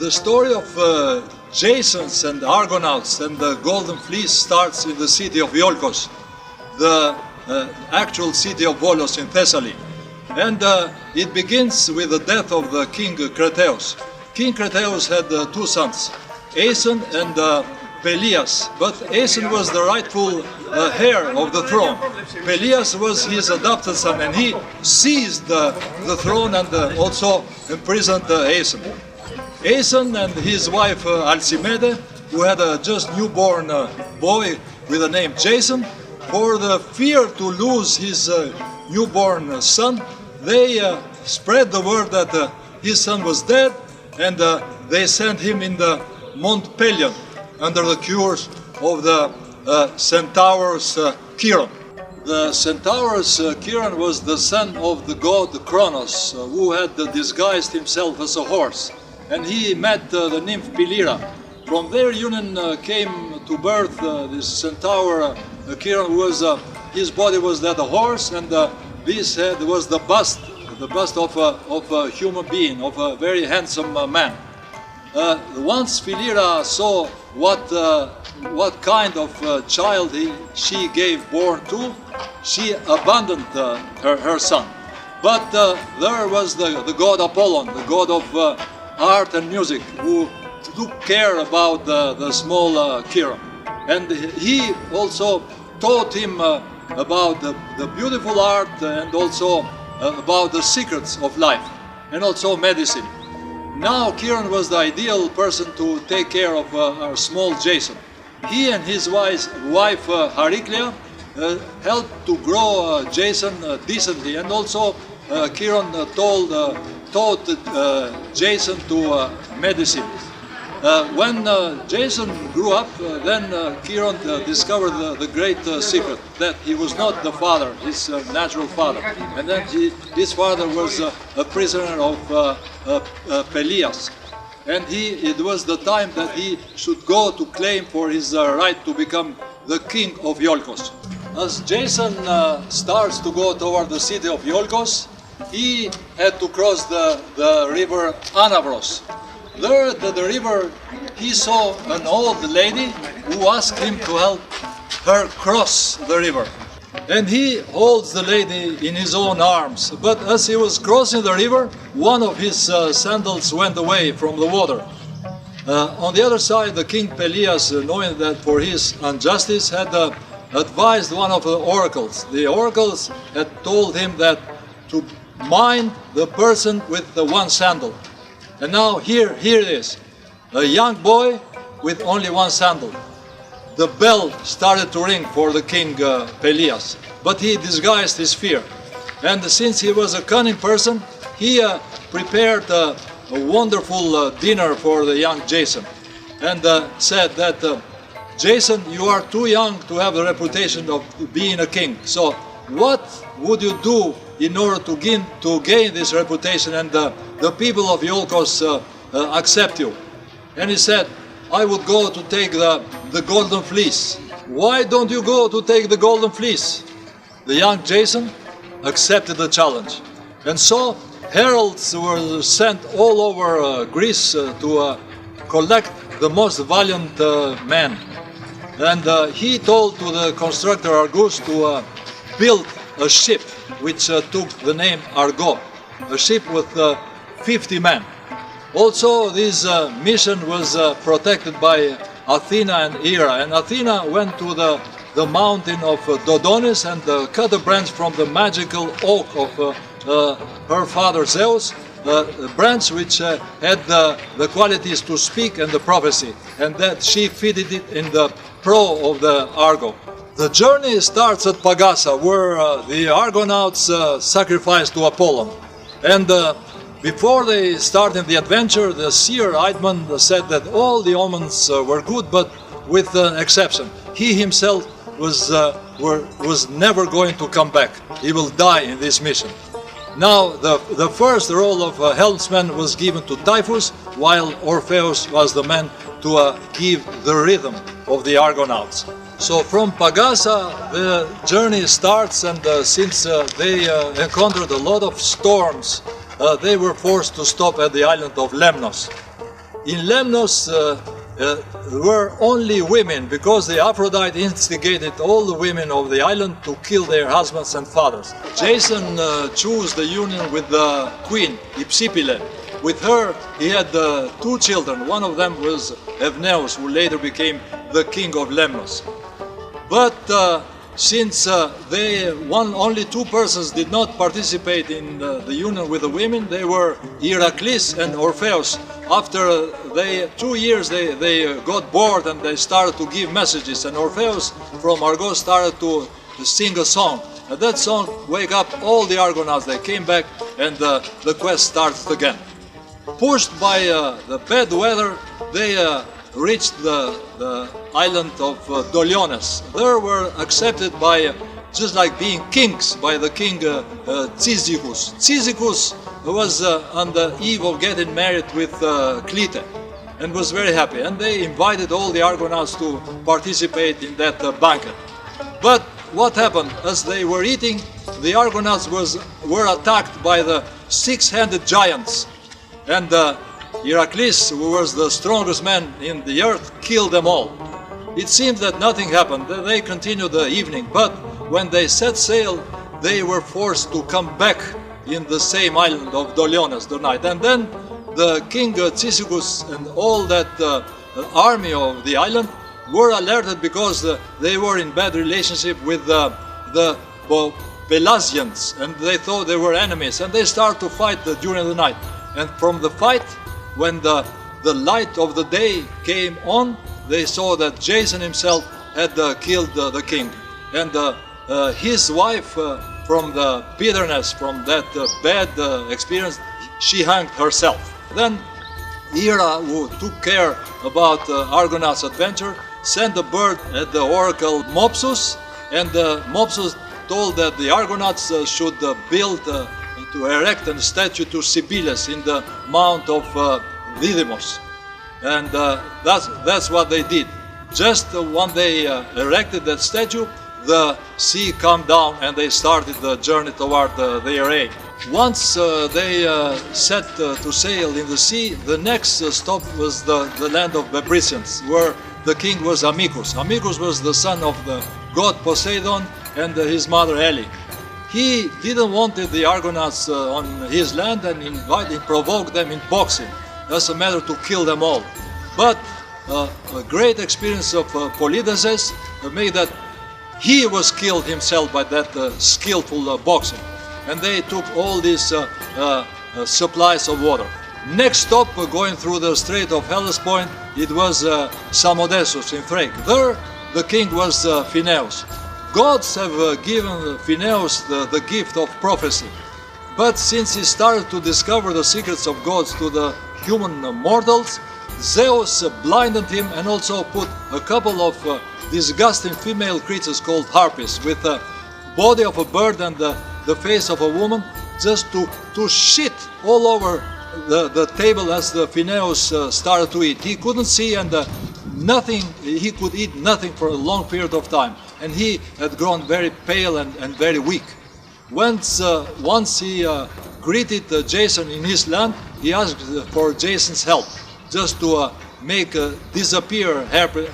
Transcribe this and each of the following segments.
The story of Jasons and Argonauts and the Golden Fleece starts in the city of Iolkos, the actual city of Volos in Thessaly. And it begins with the death of the king Cretheus. King Cretheus had two sons, Aeson and Pelias, but Aeson was the rightful heir of the throne. Pelias was his adopted son, and he seized the throne and also imprisoned Aeson. Aeson and his wife Alcimede, who had a just newborn boy with the name Jason, for the fear to lose his newborn son, they spread the word that his son was dead, and they sent him in the Mount Pelion under the cures of the centaurus Chiron. The centaurus Chiron was the son of the god Kronos, who had disguised himself as a horse, and he met the nymph Pilira. From their union came to birth this centaur Chiron. His body was that a horse, and this head was the bust of a human being, of a very handsome man. Once Pilira saw what kind of child she gave born to, she abandoned her son. But there was the god Apollon, the god of art and music, who took care about the small Chiron. And he also taught him about the beautiful art and also about the secrets of life and also medicine. Now Chiron was the ideal person to take care of our small Jason. He and his wife Heraclea helped to grow Jason decently, and also Chiron taught Jason to medicine. When Jason grew up, then Chiron discovered the great secret that he was not the father, his natural father, and then his father was a prisoner of Pelias, and it was the time that he should go to claim for his right to become the king of Iolkos. As Jason starts to go toward the city of Iolkos, he had to cross the river Anavros. There at the river, he saw an old lady who asked him to help her cross the river. And he holds the lady in his own arms. But as he was crossing the river, one of his sandals went away from the water. On the other side, the king Pelias, knowing that for his injustice, had advised one of the oracles. The oracles had told him that to mind the person with the one sandal. And now here it is, a young boy with only one sandal. The bell started to ring for the king Pelias, but he disguised his fear. And since he was a cunning person, he prepared a wonderful dinner for the young Jason, and said that, Jason, you are too young to have the reputation of being a king. So what would you do in order to gain this reputation and the people of Iolkos accept you? And he said, I would go to take the Golden Fleece. Why don't you go to take the Golden Fleece? The young Jason accepted the challenge. And so heralds were sent all over Greece to collect the most valiant men. And he told to the constructor Argus to build a ship which took the name Argo, a ship with 50 men. Also, this mission was protected by Athena and Hera, and Athena went to the mountain of Dodonis and cut a branch from the magical oak of her father Zeus, a branch which had the qualities to speak and the prophecy, and that she fitted it in the prow of the Argo. The journey starts at Pagasa, where the Argonauts sacrificed to Apollon. And before they started the adventure, the seer Aidman said that all the omens were good, but with an exception. He himself was never going to come back. He will die in this mission. Now, the first role of helmsman was given to Typhus, while Orpheus was the man to give the rhythm of the Argonauts. So from Pagasa, the journey starts, and since they encountered a lot of storms, they were forced to stop at the island of Lemnos. in Lemnos were only women, because the Aphrodite instigated all the women of the island to kill their husbands and fathers. Jason chose the union with the queen, Hypsipyle. With her, he had two children. One of them was Evneus, who later became the king of Lemnos. But since only two persons did not participate in the union with the women, they were Heracles and Orpheus. After 2 years, they got bored and they started to give messages. And Orpheus from Argo started to sing a song. And that song wake up all the Argonauts. They came back and the quest starts again. Pushed by the bad weather, they reached the island of Doliones. There were accepted by, just like being kings, by the king Cyzicus. Cyzicus was on the eve of getting married with Clite and was very happy. And they invited all the Argonauts to participate in that banquet. But what happened? As they were eating, the Argonauts were attacked by the six-handed giants. And Heracles, who was the strongest man in the earth, killed them all. It seemed that nothing happened. They continued the evening, but when they set sail, they were forced to come back in the same island of Doliones the night. And then the king Cyzicus and all that army of the island were alerted because they were in bad relationship with the Pelasgians, and they thought they were enemies, and they started to fight during the night. And from the fight, when the light of the day came on, they saw that Jason himself had killed the king. And his wife, from the bitterness, from that bad experience, she hung herself. Then Hera, who took care about Argonauts' adventure, sent a bird at the oracle Mopsus, and Mopsus told that the Argonauts should build to erect a statue to Cybele in the mount of Didymos. And that's what they did. Just when they erected that statue, the sea calmed down and they started the journey toward their aim. Once they set to sail in the sea, the next stop was the land of Bebrycians, where the king was Amycus. Amycus was the son of the god Poseidon and his mother Helle. He didn't want the Argonauts on his land and provoked them in boxing as a matter to kill them all. But a great experience of Polydeuces made that he was killed himself by that skillful boxing. And they took all these supplies of water. Next stop, going through the Strait of Hellespont, it was Samodessus in Thrace. There, the king was Phineus. Gods have given Phineus the gift of prophecy. But since he started to discover the secrets of gods to the human mortals, Zeus blinded him and also put a couple of disgusting female creatures called harpies with the body of a bird and the face of a woman, just to shit all over the table as the Phineus started to eat. He couldn't see and he could eat nothing for a long period of time. And he had grown very pale and very weak. Once he greeted Jason in his land, he asked for Jason's help, just to make disappear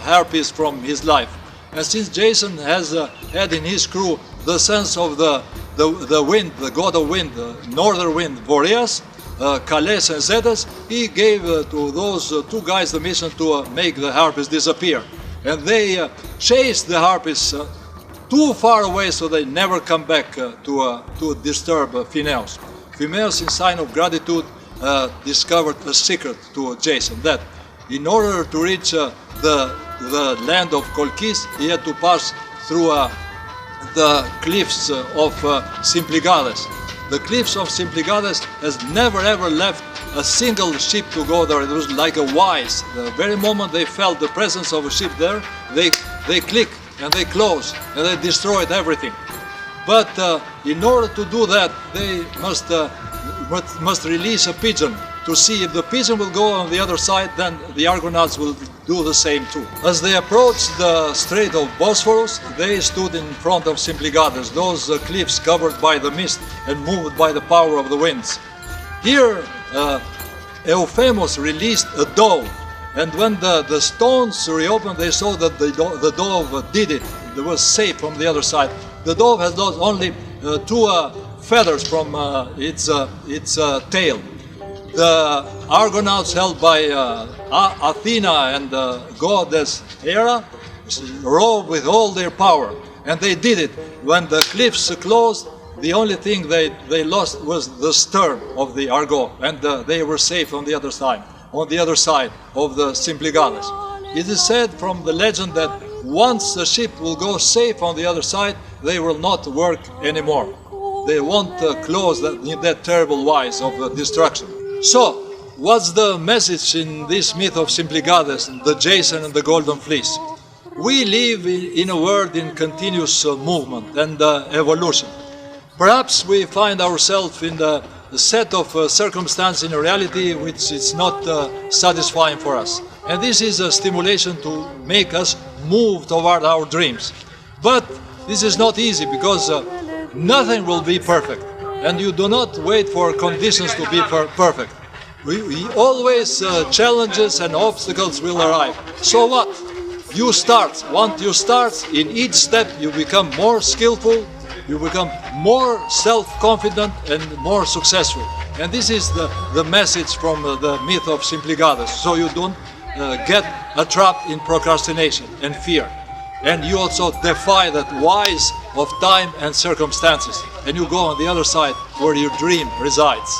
harpies from his life. And since Jason has had in his crew the sons of the wind, the god of wind, the northern wind, Boreas, Calais and Zetes, he gave to those two guys the mission to make the harpies disappear. And they chased the harpies too far away so they never come back to disturb Phineus. Phineus, in sign of gratitude, discovered a secret to Jason, that in order to reach the land of Colchis, he had to pass through the cliffs of Symplegades. The cliffs of Symplegades has never ever left a single ship to go there. It was like a wise. The very moment they felt the presence of a ship there, they click and they close and they destroyed everything. But in order to do that, they must release a pigeon to see if the pigeon will go on the other side, then the Argonauts will do the same too. As they approached the Strait of Bosphorus, they stood in front of Symplegades, those cliffs covered by the mist and moved by the power of the winds. Here, Euphemus released a dove, and when the stones reopened, they saw that the dove did it. It was safe from the other side. The dove has lost only two feathers from its tail. The Argonauts, held by Athena and goddess Hera, rowed with all their power, and they did it. When the cliffs closed, the only thing they lost was the stern of the Argo, and they were safe on the other side of the Symplegades. It is said from the legend that once the ship will go safe on the other side, they will not work anymore. They won't close in that terrible wise of destruction. So, what's the message in this myth of Symplegades, the Jason and the Golden Fleece? We live in a world in continuous movement and evolution. Perhaps we find ourselves in the set of circumstances in a reality which is not satisfying for us. And this is a stimulation to make us move toward our dreams. But this is not easy, because nothing will be perfect. And you do not wait for conditions to be perfect. We always challenges and obstacles will arrive. So what? You start. Once you start, in each step you become more skillful, you become more self-confident and more successful. And this is the message from the myth of Symplegades. So you don't get trapped in procrastination and fear. And you also defy that wise of time and circumstances. And you go on the other side where your dream resides.